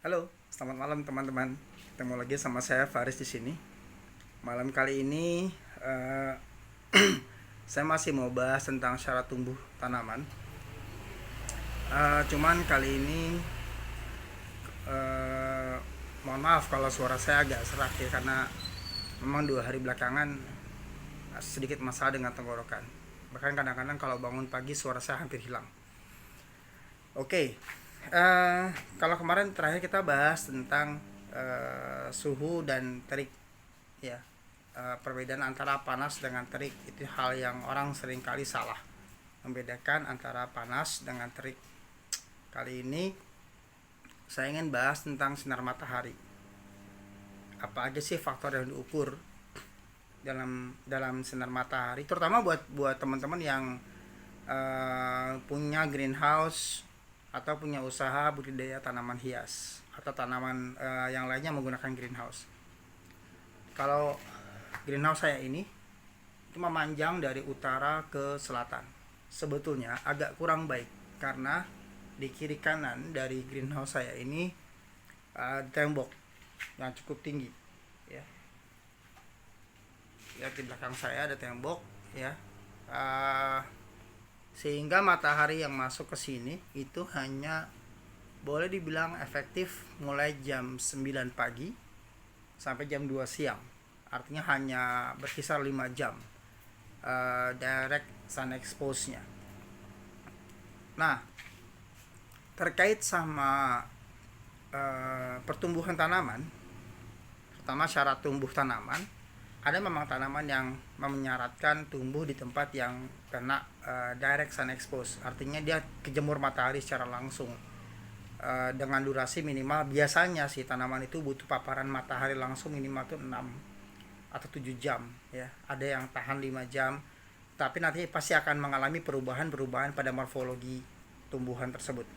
Halo, selamat malam teman-teman. Ketemu lagi sama saya Faris di sini. Malam kali ini eh, saya masih mau bahas tentang syarat tumbuh tanaman. Cuman kali ini eh, mohon maaf kalau suara saya agak serak ya, karena memang 2 hari belakangan sedikit masalah dengan tenggorokan. Bahkan kadang-kadang kalau bangun pagi suara saya hampir hilang. Oke, kalau kemarin terakhir kita bahas tentang suhu dan terik, ya. Perbedaan antara panas dengan terik itu hal yang orang seringkali salah membedakan antara panas dengan terik. Kali ini saya ingin bahas tentang sinar matahari. Apa aja sih faktor yang diukur dalam dalam sinar matahari, terutama buat teman-teman yang punya greenhouse atau punya usaha budidaya tanaman hias atau tanaman yang lainnya menggunakan greenhouse. Kalau greenhouse saya ini cuma memanjang dari utara ke selatan. Sebetulnya agak kurang baik karena di kiri kanan dari greenhouse saya ini tembok yang cukup tinggi, ya. Lihat di belakang saya ada tembok, ya. Uh, Sehingga matahari yang masuk ke sini itu hanya boleh dibilang efektif mulai jam 9 pagi sampai jam 2 siang. Artinya hanya berkisar 5 jam direct sun expose-nya. Nah, terkait sama pertumbuhan tanaman, pertama syarat tumbuh tanaman, ada memang tanaman yang menyaratkan tumbuh di tempat yang kena direct sun expose, artinya dia kejemur matahari secara langsung dengan durasi minimal. Biasanya sih tanaman itu butuh paparan matahari langsung minimal tuh 6 atau 7 jam, ya. Ada yang tahan 5 jam, tapi nanti pasti akan mengalami perubahan-perubahan pada morfologi tumbuhan tersebut.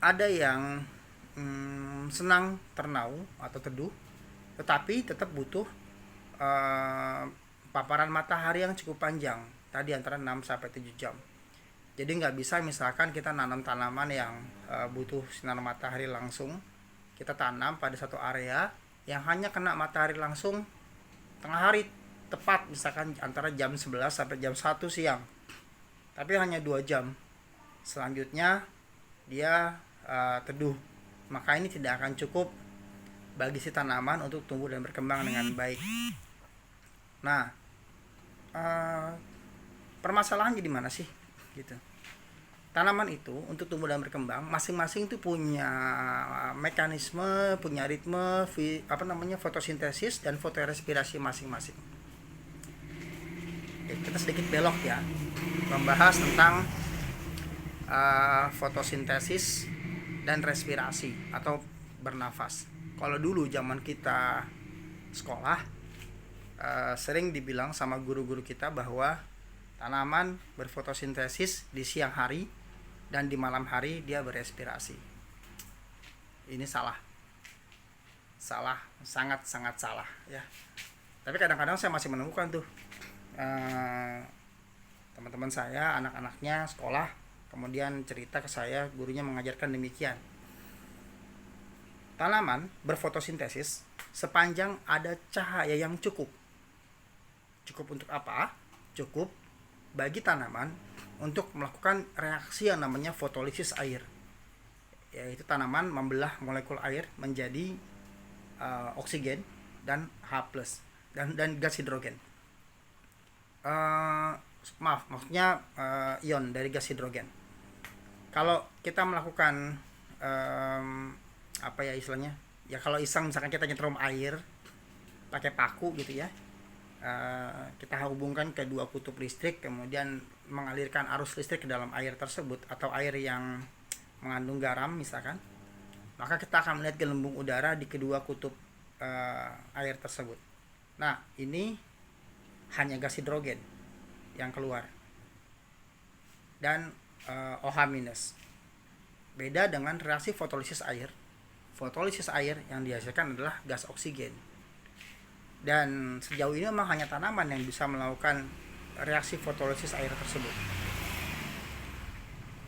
Ada yang senang ternaung atau teduh, tetapi tetap butuh paparan matahari yang cukup panjang, tadi antara 6 sampai 7 jam. Jadi nggak bisa misalkan kita nanam tanaman yang butuh sinar matahari langsung, kita tanam pada satu area yang hanya kena matahari langsung tengah hari, tepat misalkan antara jam 11 sampai jam 1 siang, tapi hanya 2 jam selanjutnya dia teduh. Maka ini tidak akan cukup bagi si tanaman untuk tumbuh dan berkembang dengan baik. Nah, permasalahannya di mana sih, gitu. Tanaman itu untuk tumbuh dan berkembang masing-masing itu punya mekanisme, punya ritme fotosintesis dan fotorespirasi masing-masing. Oke, kita sedikit belok ya, membahas tentang fotosintesis dan respirasi atau bernafas. Kalau dulu zaman kita sekolah sering dibilang sama guru-guru kita bahwa tanaman berfotosintesis di siang hari dan di malam hari dia berespirasi. Ini salah, sangat salah, ya. Tapi kadang-kadang saya masih menemukan tuh teman-teman saya, anak-anaknya sekolah, kemudian cerita ke saya gurunya mengajarkan demikian. Tanaman berfotosintesis sepanjang ada cahaya yang cukup. Cukup untuk apa? Cukup bagi tanaman untuk melakukan reaksi yang namanya fotolisis air, yaitu tanaman membelah molekul air menjadi oksigen dan H+ dan gas hidrogen. Maksudnya ion dari gas hidrogen. Kalau kita melakukan apa ya istilahnya, ya kalau iseng misalkan kita nyetrum air pakai paku gitu ya, kita hubungkan ke dua kutub listrik, kemudian mengalirkan arus listrik ke dalam air tersebut atau air yang mengandung garam misalkan, maka kita akan melihat gelembung udara di kedua kutub air tersebut. Nah, ini hanya gas hidrogen yang keluar dan OH-. Beda dengan reaksi fotolisis air. Fotolisis air yang dihasilkan adalah gas oksigen. Dan sejauh ini memang hanya tanaman yang bisa melakukan reaksi fotolisis air tersebut.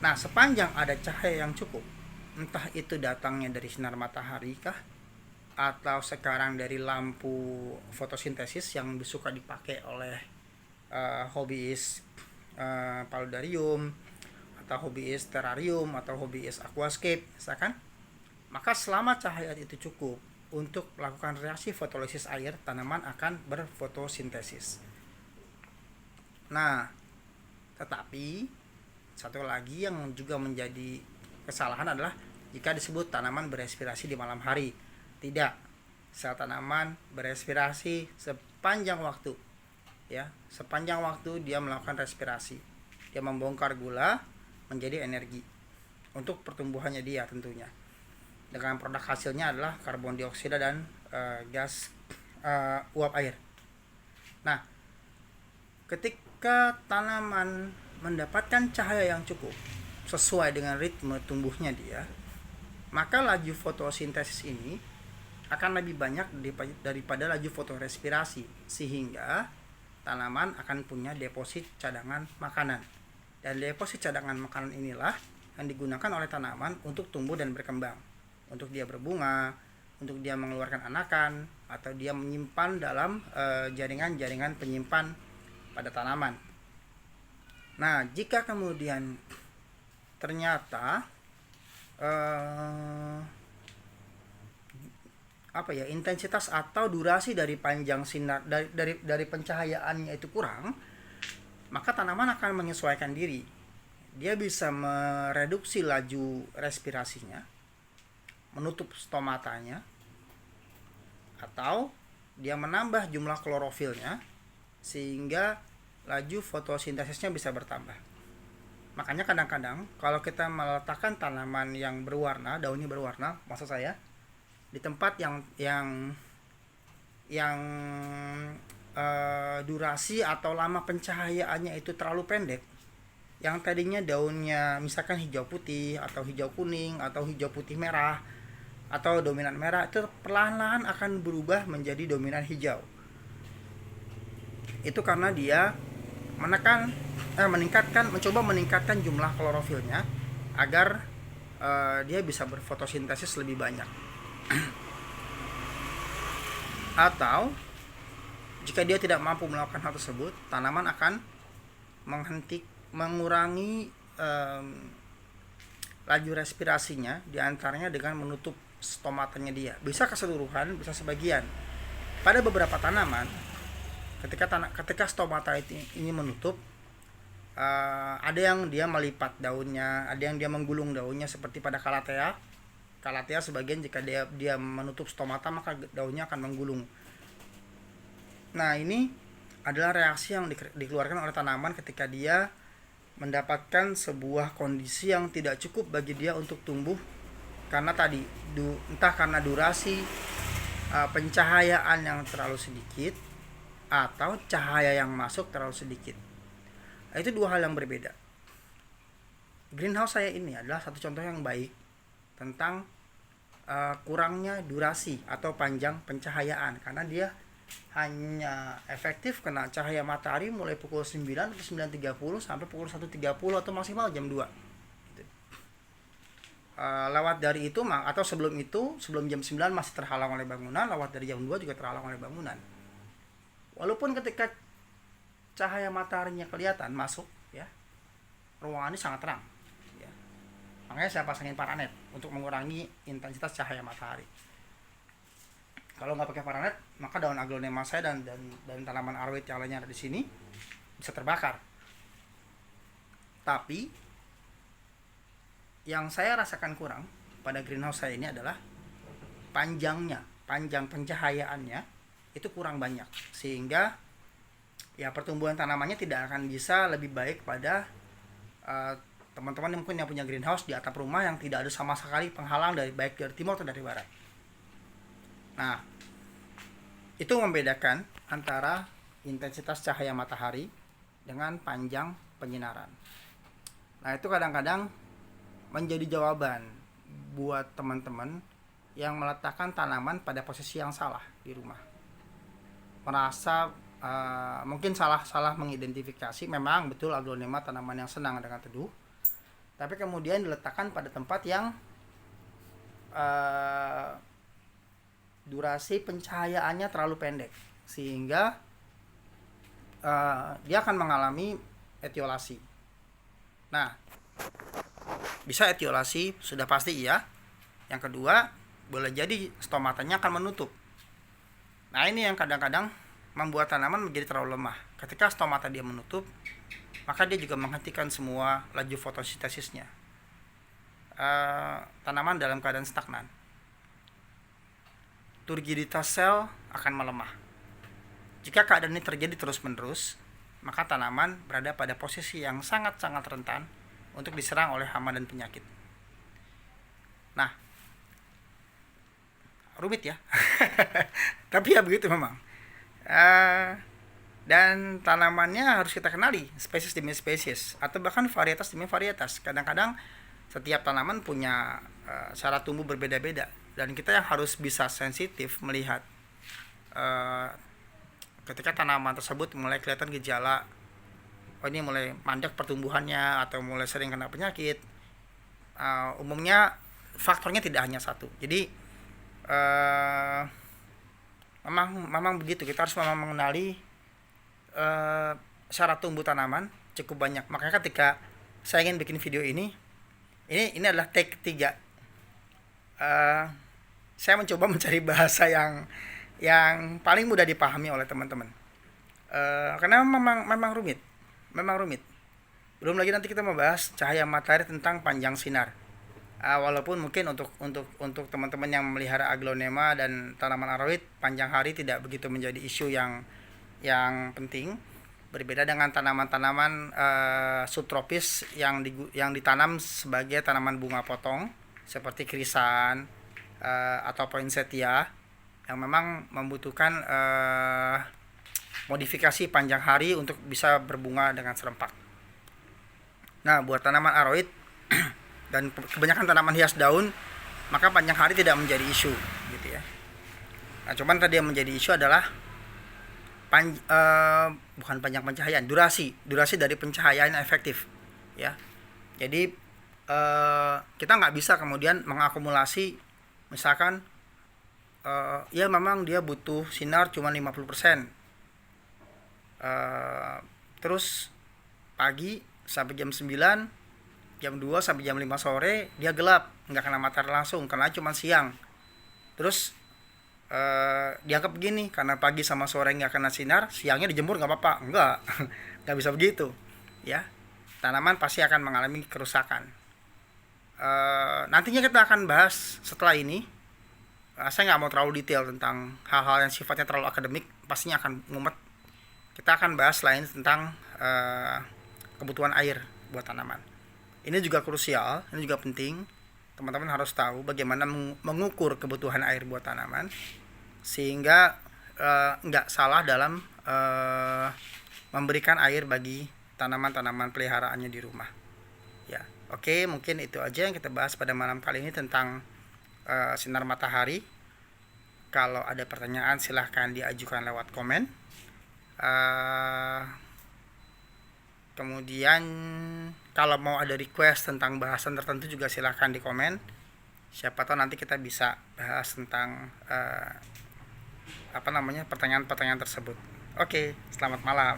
Nah, sepanjang ada cahaya yang cukup, entah itu datangnya dari sinar matahari kah, atau sekarang dari lampu fotosintesis yang suka dipakai oleh hobiis paludarium, atau hobiis terrarium, atau hobiis aquascape misalkan. Maka selama cahaya itu cukup untuk melakukan reaksi fotolisis air, tanaman akan berfotosintesis. Nah, tetapi satu lagi yang juga menjadi kesalahan adalah jika disebut tanaman berespirasi di malam hari. Tidak, sel tanaman berespirasi sepanjang waktu, ya, sepanjang waktu dia melakukan respirasi. Dia membongkar gula menjadi energi untuk pertumbuhannya dia tentunya. Dengan produk hasilnya adalah karbon dioksida dan gas uap air. Nah, ketika tanaman mendapatkan cahaya yang cukup sesuai dengan ritme tumbuhnya dia, maka laju fotosintesis ini akan lebih banyak daripada laju fotorespirasi, sehingga tanaman akan punya deposit cadangan makanan. Dan deposit cadangan makanan inilah yang digunakan oleh tanaman untuk tumbuh dan berkembang, untuk dia berbunga, untuk dia mengeluarkan anakan, atau dia menyimpan dalam jaringan-jaringan penyimpan pada tanaman. Nah, jika kemudian ternyata intensitas atau durasi dari panjang sinar dari pencahayaannya itu kurang, maka tanaman akan menyesuaikan diri. Dia bisa mereduksi laju respirasinya, menutup stomatanya, atau dia menambah jumlah klorofilnya sehingga laju fotosintesisnya bisa bertambah. Makanya kadang-kadang kalau kita meletakkan tanaman yang berwarna, daunnya berwarna, maksud saya di tempat yang durasi atau lama pencahayaannya itu terlalu pendek, yang tadinya daunnya misalkan hijau putih atau hijau kuning atau hijau putih merah atau dominan merah, itu perlahan-lahan akan berubah menjadi dominan hijau. Itu karena dia mencoba meningkatkan jumlah klorofilnya agar dia bisa berfotosintesis lebih banyak. Atau jika dia tidak mampu melakukan hal tersebut, tanaman akan mengurangi laju respirasinya, diantaranya dengan menutup stomatanya dia. Bisa keseluruhan, bisa sebagian. Pada beberapa tanaman, ketika stomata ini menutup, ada yang dia melipat daunnya, ada yang dia menggulung daunnya seperti pada Calathea. Calathea sebagian jika dia menutup stomata maka daunnya akan menggulung. Nah, ini adalah reaksi yang dikeluarkan oleh tanaman ketika dia mendapatkan sebuah kondisi yang tidak cukup bagi dia untuk tumbuh, karena tadi entah karena durasi pencahayaan yang terlalu sedikit atau cahaya yang masuk terlalu sedikit. Itu dua hal yang berbeda. Greenhouse saya ini adalah satu contoh yang baik tentang kurangnya durasi atau panjang pencahayaan, karena dia hanya efektif kena cahaya matahari mulai pukul 9 atau 9.30 sampai pukul 1.30 atau maksimal jam 2 gitu. Lewat dari itu atau sebelum jam 9 masih terhalang oleh bangunan, lewat dari jam 2 juga terhalang oleh bangunan. Walaupun ketika cahaya mataharinya kelihatan masuk, ya, ruangan ini sangat terang, ya. Makanya saya pasangin paranet untuk mengurangi intensitas cahaya matahari. Kalau nggak pakai paranet, maka daun aglonema saya dan tanaman arwit yang lainnya ada di sini bisa terbakar. Tapi yang saya rasakan kurang pada greenhouse saya ini adalah panjang pencahayaannya itu kurang banyak, sehingga ya pertumbuhan tanamannya tidak akan bisa lebih baik pada teman-teman yang mungkin yang punya greenhouse di atap rumah yang tidak ada sama sekali penghalang baik dari timur atau dari barat. Nah, itu membedakan antara intensitas cahaya matahari dengan panjang penyinaran. Nah, itu kadang-kadang menjadi jawaban buat teman-teman yang meletakkan tanaman pada posisi yang salah di rumah. Merasa mungkin salah mengidentifikasi. Memang betul aglonema tanaman yang senang dengan teduh, tapi kemudian diletakkan pada tempat yang eh, durasi pencahayaannya terlalu pendek, sehingga dia akan mengalami etiolasi. Nah, bisa etiolasi sudah pasti iya. Yang kedua, boleh jadi stomatanya akan menutup. Nah, ini yang kadang-kadang membuat tanaman menjadi terlalu lemah. Ketika stomata dia menutup, maka dia juga menghentikan semua laju fotosintesisnya. Tanaman dalam keadaan stagnan. Turgiditas sel akan melemah. Jika keadaan ini terjadi terus-menerus, maka tanaman berada pada posisi yang sangat-sangat rentan untuk diserang oleh hama dan penyakit. Nah, rumit ya. Tapi ya begitu memang. Dan tanamannya harus kita kenali spesies demi spesies, atau bahkan varietas demi varietas. Kadang-kadang setiap tanaman punya cara tumbuh berbeda-beda, dan kita yang harus bisa sensitif melihat ketika tanaman tersebut mulai kelihatan gejala, oh ini mulai mandek pertumbuhannya atau mulai sering kena penyakit. Umumnya faktornya tidak hanya satu. Jadi memang begitu, kita harus memang mengenali syarat tumbuh tanaman cukup banyak. Makanya ketika saya ingin bikin video ini adalah take 3. Saya mencoba mencari bahasa yang paling mudah dipahami oleh teman-teman. Karena memang rumit. Belum lagi nanti kita membahas cahaya matahari tentang panjang sinar. Walaupun mungkin untuk teman-teman yang memelihara aglonema dan tanaman aroid, panjang hari tidak begitu menjadi isu yang penting. Berbeda dengan tanaman-tanaman subtropis yang ditanam sebagai tanaman bunga potong seperti krisan atau poinsettia, yang memang membutuhkan modifikasi panjang hari untuk bisa berbunga dengan serempak. Nah, buat tanaman aroid dan kebanyakan tanaman hias daun, maka panjang hari tidak menjadi isu, gitu ya. Nah, cuman tadi yang menjadi isu adalah bukan panjang pencahayaan, durasi dari pencahayaan efektif, ya. Jadi kita nggak bisa kemudian mengakumulasi, misalkan ya memang dia butuh sinar cuma 50%, terus pagi sampai jam 9, jam 2 sampai jam 5 sore dia gelap, nggak kena matahari langsung, karena cuma siang. Terus dianggap begini, karena pagi sama sore nggak kena sinar, siangnya dijemur nggak apa-apa. Nggak bisa begitu, ya. Tanaman pasti akan mengalami kerusakan. Nantinya kita akan bahas setelah ini. Saya nggak mau terlalu detail tentang hal-hal yang sifatnya terlalu akademik, pastinya akan ngumet. Kita akan bahas lain tentang kebutuhan air buat tanaman. Ini juga krusial, ini juga penting. Teman-teman harus tahu bagaimana mengukur kebutuhan air buat tanaman, sehingga nggak salah dalam memberikan air bagi tanaman-tanaman peliharaannya di rumah. Ya, oke, mungkin itu aja yang kita bahas pada malam kali ini tentang sinar matahari. Kalau ada pertanyaan silahkan diajukan lewat komen. Kemudian kalau mau ada request tentang bahasan tertentu juga silahkan di komen. Siapa tahu nanti kita bisa bahas tentang pertanyaan-pertanyaan tersebut. Oke, selamat malam.